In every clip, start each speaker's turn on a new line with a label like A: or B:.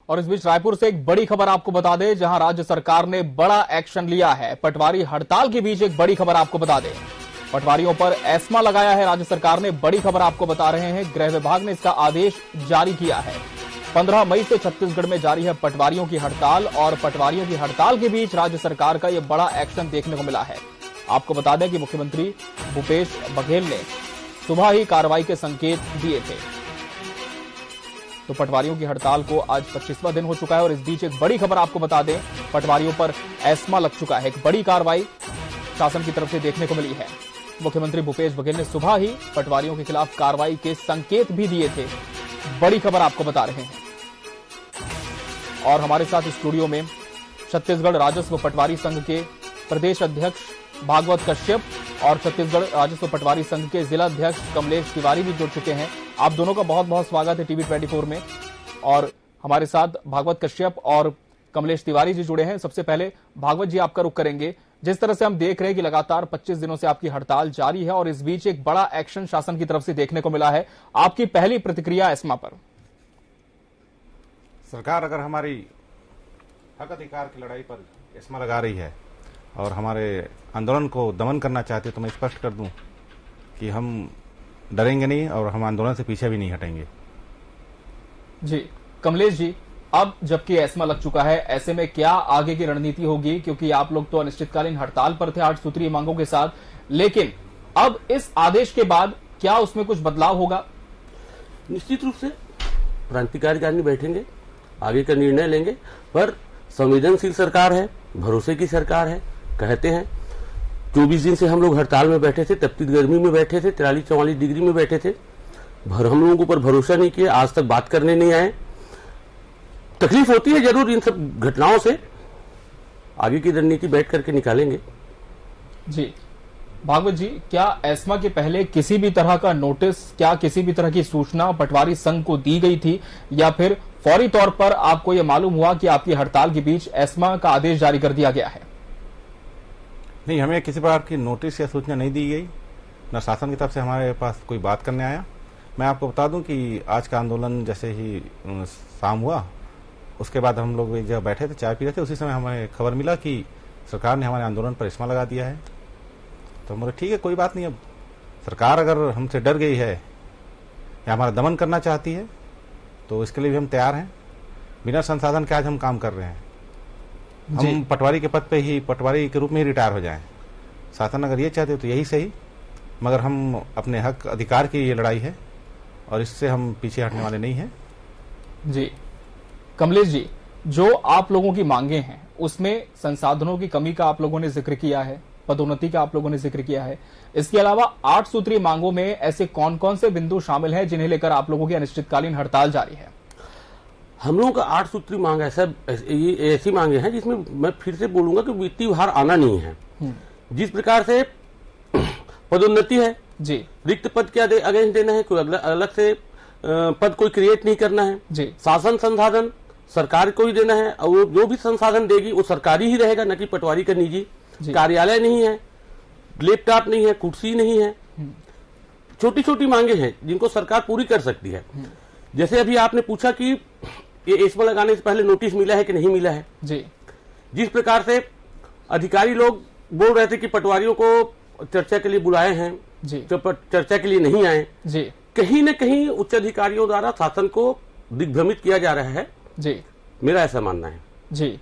A: और इस बीच रायपुर से एक बड़ी खबर आपको बता दें, जहां राज्य सरकार ने बड़ा एक्शन लिया है। पटवारी हड़ताल के बीच एक बड़ी खबर आपको बता दें, पटवारियों पर एस्मा लगाया है राज्य सरकार ने। बड़ी खबर आपको बता रहे हैं, गृह विभाग ने इसका आदेश जारी किया है। 15 मई से छत्तीसगढ़ में जारी है पटवारियों की हड़ताल, और पटवारियों की हड़ताल के बीच राज्य सरकार का यह बड़ा एक्शन देखने को मिला है। आपको बता दें कि मुख्यमंत्री भूपेश बघेल ने सुबह ही कार्रवाई के संकेत दिए थे। तो पटवारियों की हड़ताल को आज 25वां दिन हो चुका है, और इस बीच एक बड़ी खबर आपको बता दें, पटवारियों पर एस्मा लग चुका है। एक बड़ी कार्रवाई शासन की तरफ से देखने को मिली है। मुख्यमंत्री भूपेश बघेल ने सुबह ही पटवारियों के खिलाफ कार्रवाई के संकेत भी दिए थे। बड़ी खबर आपको बता रहे हैं। और हमारे साथ स्टूडियो में छत्तीसगढ़ राजस्व पटवारी संघ के प्रदेश अध्यक्ष भागवत कश्यप और छत्तीसगढ़ राजस्व पटवारी संघ के जिला अध्यक्ष कमलेश तिवारी भी जुड़ चुके हैं। आप दोनों का बहुत बहुत स्वागत है टीवी 24 में। और हमारे साथ भागवत कश्यप और कमलेश तिवारी जी जुड़े हैं। सबसे पहले भागवत जी, आपका रुख करेंगे। जिस तरह से हम देख रहे हैं कि लगातार 25 दिनों से आपकी हड़ताल जारी है, और इस बीच एक बड़ा एक्शन शासन की तरफ से देखने को मिला है। आपकी पहली प्रतिक्रिया एस्मा पर?
B: सरकार अगर हमारी हक अधिकार की लड़ाई पर एस्मा लगा रही है और हमारे आंदोलन को दमन करना चाहती है, तो मैं स्पष्ट कर दूं कि हम डरेंगे नहीं और हम आंदोलन से पीछे भी नहीं हटेंगे।
A: जी कमलेश जी, अब जबकि एस्मा लग चुका है, ऐसे में क्या आगे की रणनीति होगी? क्योंकि आप लोग तो अनिश्चितकालीन हड़ताल पर थे 8 सूत्रीय मांगों के साथ, लेकिन अब इस आदेश के बाद क्या उसमें कुछ बदलाव होगा?
C: निश्चित रूप से क्रांतिकारी आदमी बैठेंगे, आगे का निर्णय लेंगे, पर संवेदनशील सरकार है, भरोसे की सरकार है। कहते हैं 24 दिन से हम लोग हड़ताल में बैठे थे, तपती गर्मी में बैठे थे, 43-44 डिग्री में बैठे थे, हम लोगों के ऊपर भरोसा नहीं किया, आज तक बात करने नहीं आए। तकलीफ होती है जरूर इन सब घटनाओं से, आगे की रणनीति बैठ करके निकालेंगे।
A: जी भागवत जी, क्या एस्मा के पहले किसी भी तरह का नोटिस, क्या किसी भी तरह की सूचना पटवारी संघ को दी गई थी, या फिर फौरी तौर पर आपको यह मालूम हुआ कि आपकी हड़ताल के बीच एस्मा का आदेश जारी कर दिया गया है?
B: नहीं, हमें किसी प्रकार की नोटिस या सूचना नहीं दी गई, न शासन की तरफ से हमारे पास कोई बात करने आया। मैं आपको बता दूं कि आज का आंदोलन जैसे ही शाम हुआ, उसके बाद हम लोग जब बैठे थे, चाय पी रहे थे, उसी समय हमें खबर मिला कि सरकार ने हमारे आंदोलन पर एस्मा लगा दिया है। तो हम बोले ठीक है, कोई बात नहीं, अब सरकार अगर हमसे डर गई है या हमारा दमन करना चाहती है तो इसके लिए भी हम तैयार हैं। बिना संसाधन के आज हम काम कर रहे हैं। हम पटवारी के पद पे ही, पटवारी के रूप में ही रिटायर हो जाएं। शासन अगर ये चाहते तो यही सही, मगर हम अपने हक अधिकार की ये लड़ाई है और इससे हम पीछे हटने वाले नहीं हैं।
A: जी कमलेश जी, जो आप लोगों की मांगे हैं उसमें संसाधनों की कमी का आप लोगों ने जिक्र किया है, पदोन्नति का आप लोगों ने जिक्र किया है। इसके अलावा 8 सूत्रीय मांगों में ऐसे कौन कौन से बिंदु शामिल हैं जिन्हें लेकर आप लोगों की अनिश्चितकालीन हड़ताल जारी है?
C: हम लोगों का 8 सूत्री मांग ऐसी मांगे हैं जिसमें मैं फिर से बोलूंगा कि वित्तीय भार आना नहीं है। जिस प्रकार से पदोन्नति है जी, रिक्त पद के अगेंस्ट देना है, कोई अलग से पद कोई क्रिएट नहीं करना है जी। शासन संसाधन सरकार को ही देना है, और वो जो भी संसाधन देगी वो सरकारी ही रहेगा, न कि पटवारी का निजी। कार्यालय नहीं है, लैपटॉप नहीं है, कुर्सी नहीं है। छोटी छोटी मांगे हैं जिनको सरकार पूरी कर सकती है। जैसे अभी आपने पूछा कि ये एस्मा लगाने से पहले नोटिस मिला है कि नहीं मिला है जी। जिस प्रकार से अधिकारी लोग बोल रहे थे कि पटवारियों को चर्चा के लिए बुलाए हैं जी, तो चर्चा के लिए नहीं आए जी, कहीं न कहीं उच्च अधिकारियों द्वारा शासन को दिग्भ्रमित किया जा रहा है जी, मेरा ऐसा मानना है जी।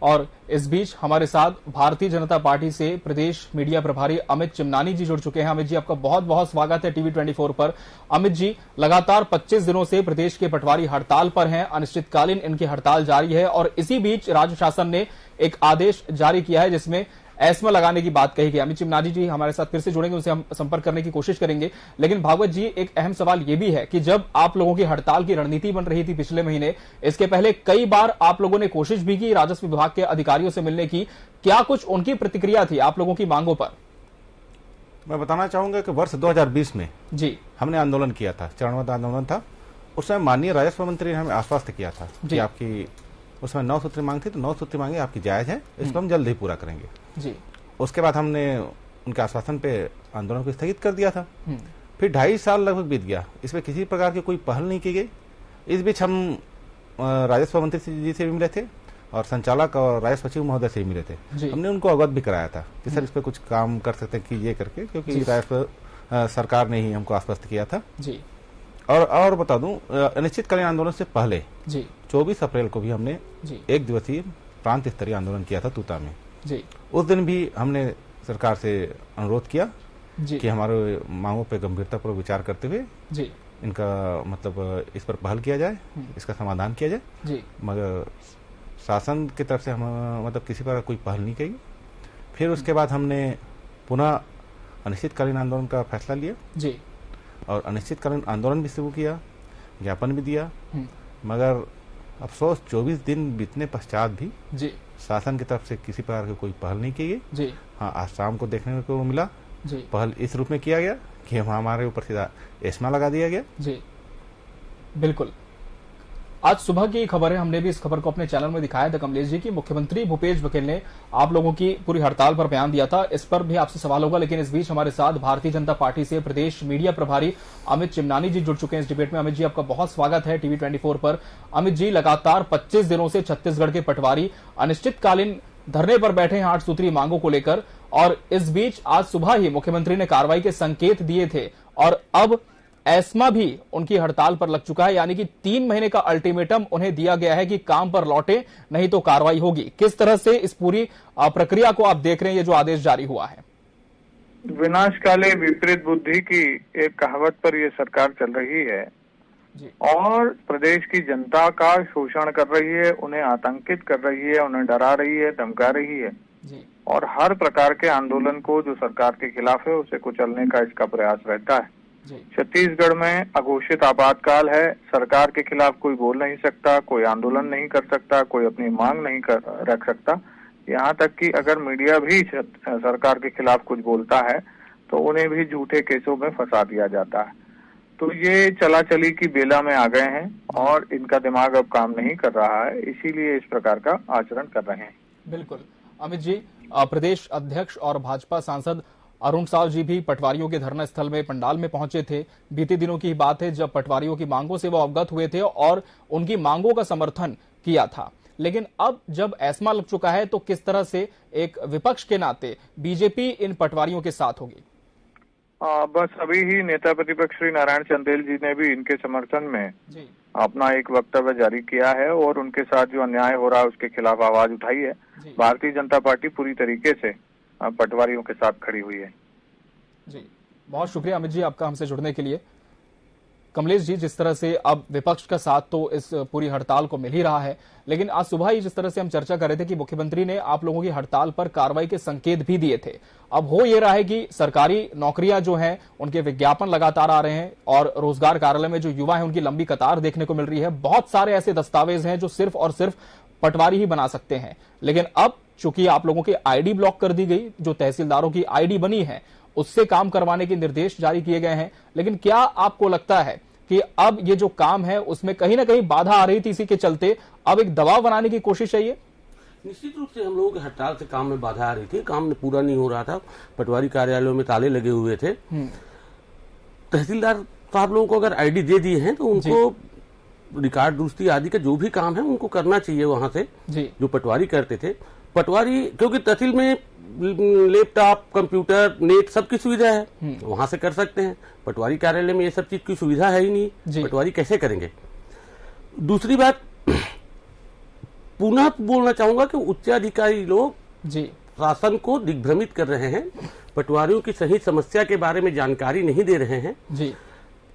A: और इस बीच हमारे साथ भारतीय जनता पार्टी से प्रदेश मीडिया प्रभारी अमित चिमनानी जी जुड़ चुके हैं। अमित जी, आपका बहुत बहुत स्वागत है टीवी 24 पर। अमित जी, लगातार 25 दिनों से प्रदेश के पटवारी हड़ताल पर हैं, अनिश्चितकालीन इनकी हड़ताल जारी है, और इसी बीच राज्य शासन ने एक आदेश जारी किया है जिसमें एस्मा लगाने की बात कही गई। अमित चिमनानी जी हमारे साथ फिर से जुड़ेंगे, उनसे हम संपर्क करने की कोशिश करेंगे। लेकिन भागवत जी, एक अहम सवाल यह भी है कि जब आप लोगों की हड़ताल की रणनीति बन रही थी पिछले महीने, इसके पहले कई बार आप लोगों ने कोशिश भी की राजस्व विभाग के अधिकारियों से मिलने की, क्या कुछ उनकी प्रतिक्रिया थी आप लोगों की मांगों पर?
B: मैं बताना चाहूंगा कि वर्ष 2020 में जी हमने आंदोलन किया था, चरणबद्ध आंदोलन था। उस समय माननीय राजस्व मंत्री ने हमें आश्वस्त किया था कि आपकी उसमें 9 सूत्री मांग थी, तो 9 सूत्री मांगे आपकी जायज है, इसको हम जल्द ही पूरा करेंगे जी। उसके बाद हमने उनके आश्वासन पे आंदोलन को स्थगित कर दिया था। फिर 2.5 साल लगभग बीत गया, इसमें किसी प्रकार की कोई पहल नहीं की गई। इस बीच हम राजस्व मंत्री जी से भी मिले थे और संचालक और राजस्व सचिव महोदय से भी मिले थे। हमने उनको अवगत भी कराया था कि सर इस पर कुछ काम कर सकते हैं कि ये करके, क्योंकि राजस्व सरकार ने ही हमको आश्वस्त किया था जी। और बता दूं, अनिश्चितकालीन आंदोलन से पहले जी 24 अप्रैल को भी हमने एक दिवसीय प्रांत स्तरीय आंदोलन किया था तूता में जी। उस दिन भी हमने सरकार से अनुरोध किया कि हमारे मांगों पे गंभीरतापूर्वक विचार करते हुए जी इनका मतलब इस पर पहल किया जाए, इसका समाधान किया जाए जी। मगर शासन की तरफ से हम मतलब किसी पर कोई पहल नहीं की। फिर उसके बाद हमने पुनः अनिश्चितकालीन आंदोलन का फैसला लिया जी और अनिश्चितकालीन आंदोलन भी शुरू किया, ज्ञापन भी दिया। मगर अफसोस 24 दिन बीतने पश्चात भी जी शासन की तरफ से किसी प्रकार की कोई पहल नहीं की गई जी। हाँ, आज शाम को देखने को मिला जी। पहल इस रूप में किया गया कि हमारे ऊपर सीधा एस्मा लगा दिया गया जी।
A: बिल्कुल, आज सुबह की खबर है, हमने भी इस खबर को अपने चैनल में दिखाया था कमलेश जी की मुख्यमंत्री भूपेश बघेल ने आप लोगों की पूरी हड़ताल पर बयान दिया था। इस पर भी आपसे सवाल होगा, लेकिन इस बीच हमारे साथ भारतीय जनता पार्टी से प्रदेश मीडिया प्रभारी अमित चिमनानी जी जुड़ चुके हैं इस डिबेट में। अमित जी, आपका बहुत स्वागत है टीवी 24 पर। अमित जी, लगातार 25 दिनों से छत्तीसगढ़ के पटवारी अनिश्चितकालीन धरने पर बैठे हैं 8 सूत्री मांगों को लेकर, और इस बीच आज सुबह ही मुख्यमंत्री ने कार्रवाई के संकेत दिए थे और अब एस्मा भी उनकी हड़ताल पर लग चुका है, यानी कि 3 महीने का अल्टीमेटम उन्हें दिया गया है कि काम पर लौटे, नहीं तो कार्रवाई होगी। किस तरह से इस पूरी प्रक्रिया को आप देख रहे हैं, ये जो आदेश जारी हुआ है?
D: विनाश काले विपरीत बुद्धि की एक कहावत पर ये सरकार चल रही है जी। और प्रदेश की जनता का शोषण कर रही है, उन्हें आतंकित कर रही है, उन्हें डरा रही है, धमका रही है जी। और हर प्रकार के आंदोलन को जो सरकार के खिलाफ है उसे कुचलने का इसका प्रयास रहता है। छत्तीसगढ़ में अघोषित आपातकाल है, सरकार के खिलाफ कोई बोल नहीं सकता, कोई आंदोलन नहीं कर सकता, कोई अपनी मांग नहीं रख सकता। यहाँ तक कि अगर मीडिया भी सरकार के खिलाफ कुछ बोलता है तो उन्हें भी झूठे केसों में फंसा दिया जाता है। तो ये चलाचली की बेला में आ गए हैं और इनका दिमाग अब काम नहीं कर रहा है, इसीलिए इस प्रकार का आचरण कर रहे हैं।
A: बिल्कुल अमित जी, प्रदेश अध्यक्ष और भाजपा सांसद अरुण साव जी भी पटवारियों के धरना स्थल में पंडाल में पहुंचे थे। बीते दिनों की बात है जब पटवारियों की मांगों से वो अवगत हुए थे और उनकी मांगों का समर्थन किया था, लेकिन अब जब एस्मा लग चुका है तो किस तरह से एक विपक्ष के नाते बीजेपी इन पटवारियों के साथ होगी?
D: बस अभी ही नेता प्रतिपक्ष श्री नारायण चंदेल जी ने भी इनके समर्थन में अपना एक वक्तव्य जारी किया है और उनके साथ जो अन्याय हो रहा है उसके खिलाफ आवाज उठाई है। भारतीय जनता पार्टी पूरी तरीके से पटवारियों के साथ खड़ी हुई है
A: जी। बहुत शुक्रिया अमित जी आपका हमसे जुड़ने के लिए। कमलेश जी, जिस तरह से अब विपक्ष का साथ तो इस पूरी हड़ताल को मिल ही रहा है, लेकिन आज सुबह ही जिस तरह से हम चर्चा कर रहे थे कि मुख्यमंत्री ने आप लोगों की हड़ताल पर कार्रवाई के संकेत भी दिए थे। अब हो ये रहा है कि सरकारी नौकरियां जो हैं उनके विज्ञापन लगातार आ रहे हैं और रोजगार कार्यालय में जो युवा है उनकी लंबी कतार देखने को मिल रही है। बहुत सारे ऐसे दस्तावेज हैं जो सिर्फ और सिर्फ पटवारी ही बना सकते हैं, लेकिन अब चूंकि आप लोगों की आईडी ब्लॉक कर दी गई, जो तहसीलदारों की आईडी बनी है उससे काम करवाने के निर्देश जारी किए गए हैं, लेकिन क्या आपको लगता है कि अब ये जो काम है उसमें कहीं ना कहीं बाधा आ रही थी, इसी के चलते अब एक दबाव बनाने की कोशिश है? ये
C: निश्चित रूप से हम लोगों के हड़ताल से काम में बाधा आ रही थी, काम पूरा नहीं हो रहा था, पटवारी कार्यालयों में ताले लगे हुए थे। तहसीलदार साहब लोगों को अगर आईडी दे दिए हैं तो उनको रिकॉर्ड दुरुस्ती आदि का जो भी काम है उनको करना चाहिए वहां से, जो पटवारी करते थे। पटवारी क्योंकि तहसील में लैपटॉप, कंप्यूटर, नेट सबकी सुविधा है, वहां से कर सकते हैं। पटवारी कार्यालय में ये सब चीज की सुविधा है ही नहीं, पटवारी कैसे करेंगे? दूसरी बात, पुनः बोलना चाहूंगा कि उच्चाधिकारी लोग शासन को दिग्भ्रमित कर रहे हैं, पटवारियों की सही समस्या के बारे में जानकारी नहीं दे रहे हैं जी।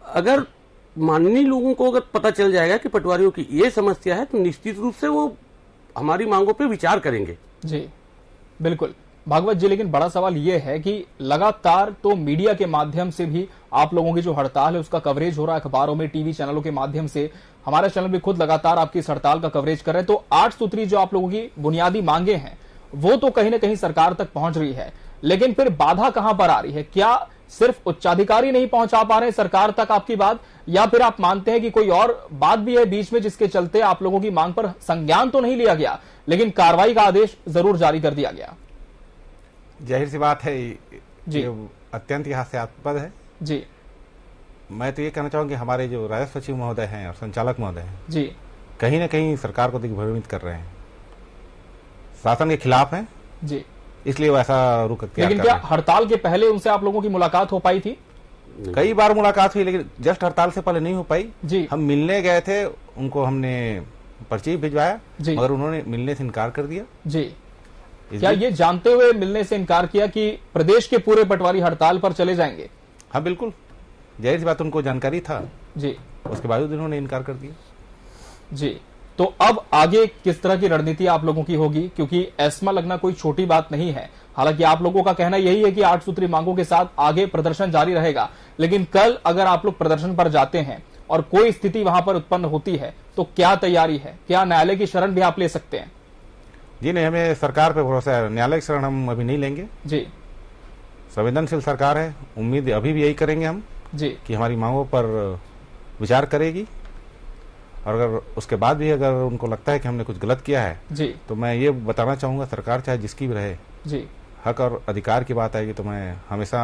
C: अगर माननीय लोगों को अगर पता चल जाएगा कि पटवारियों की ये समस्या है तो निश्चित रूप से वो हमारी मांगों पे विचार करेंगे
A: जी। बिल्कुल भागवत जी, लेकिन बड़ा सवाल ये है कि लगातार तो मीडिया के माध्यम से भी आप लोगों की जो हड़ताल है उसका कवरेज हो रहा है, अखबारों में, टीवी चैनलों के माध्यम से। हमारा चैनल भी खुद लगातार आपकी इस हड़ताल का कवरेज कर रहे हैं। तो 8 सूत्री जो आप लोगों की बुनियादी मांगे हैं वो तो कहीं ना कहीं सरकार तक पहुंच रही है, लेकिन फिर बाधा कहां पर आ रही है? क्या सिर्फ उच्चाधिकारी नहीं पहुंचा पा रहे सरकार तक आपकी बात, या फिर आप मानते हैं कि कोई और बात भी है बीच में जिसके चलते आप लोगों की मांग पर संज्ञान तो नहीं लिया गया लेकिन कार्रवाई का आदेश जरूर जारी कर दिया गया?
B: जाहिर सी बात है जी, अत्यंत हास्यास्पद है जी। मैं तो ये कहना चाहूंगा कि हमारे जो राजस्व सचिव महोदय हैं और संचालक महोदय हैं जी, कहीं ना कहीं सरकार को दिग्भ्रमित कर रहे हैं, शासन के खिलाफ हैं
A: जी,
B: इसलिए वो ऐसा रुख अख्तियार
A: लेकिन क्या हड़ताल के पहले उनसे आप लोगों की मुलाकात हो पाई थी?
B: कई बार मुलाकात हुई, लेकिन जस्ट हड़ताल से पहले नहीं हो पाई
A: जी।
B: हम मिलने गए थे, उनको हमने पर्ची भिजवाया, मगर उन्होंने मिलने से इनकार कर दिया
A: जी। क्या ये जानते हुए मिलने से इनकार किया कि प्रदेश के पूरे पटवारी हड़ताल पर चले जाएंगे?
B: हाँ बिल्कुल, जाहिर सी बात, उनको जानकारी था
A: जी,
B: उसके बावजूद उन्होंने इनकार कर दिया
A: जी। तो अब आगे किस तरह की रणनीति आप लोगों की होगी, क्योंकि एस्मा लगना कोई छोटी बात नहीं है। हालांकि आप लोगों का कहना यही है कि 8 सूत्री मांगों के साथ आगे प्रदर्शन जारी रहेगा, लेकिन कल अगर आप लोग प्रदर्शन पर जाते हैं और कोई स्थिति वहां पर उत्पन्न होती है तो क्या तैयारी है? क्या न्यायालय की शरण भी आप ले सकते हैं?
B: जी नहीं, हमें सरकार पे भरोसा है, न्यायालय की शरण हम अभी नहीं लेंगे
A: जी।
B: संवेदनशील सरकार है, उम्मीद अभी भी यही करेंगे हम
A: जी
B: कि हमारी मांगों पर विचार करेगी, और अगर उसके बाद भी अगर उनको लगता है कि हमने कुछ गलत किया है
A: जी,
B: तो मैं ये बताना चाहूंगा, सरकार चाहे जिसकी भी रहे जी, हक और अधिकार की बात आएगी तो मैं हमेशा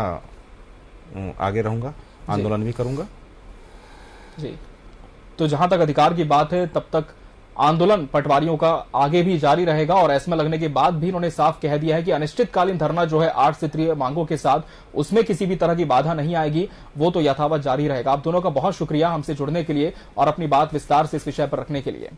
B: आगे रहूंगा, आंदोलन भी करूंगा
A: जी। तो जहां तक अधिकार की बात है तब तक आंदोलन पटवारियों का आगे भी जारी रहेगा, और एस्मा लगने के बाद भी उन्होंने साफ कह दिया है कि अनिश्चितकालीन धरना जो है 8 सूत्रीय मांगों के साथ, उसमें किसी भी तरह की बाधा नहीं आएगी, वो तो यथावत जारी रहेगा। आप दोनों का बहुत शुक्रिया हमसे जुड़ने के लिए और अपनी बात विस्तार से इस विषय पर रखने के लिए।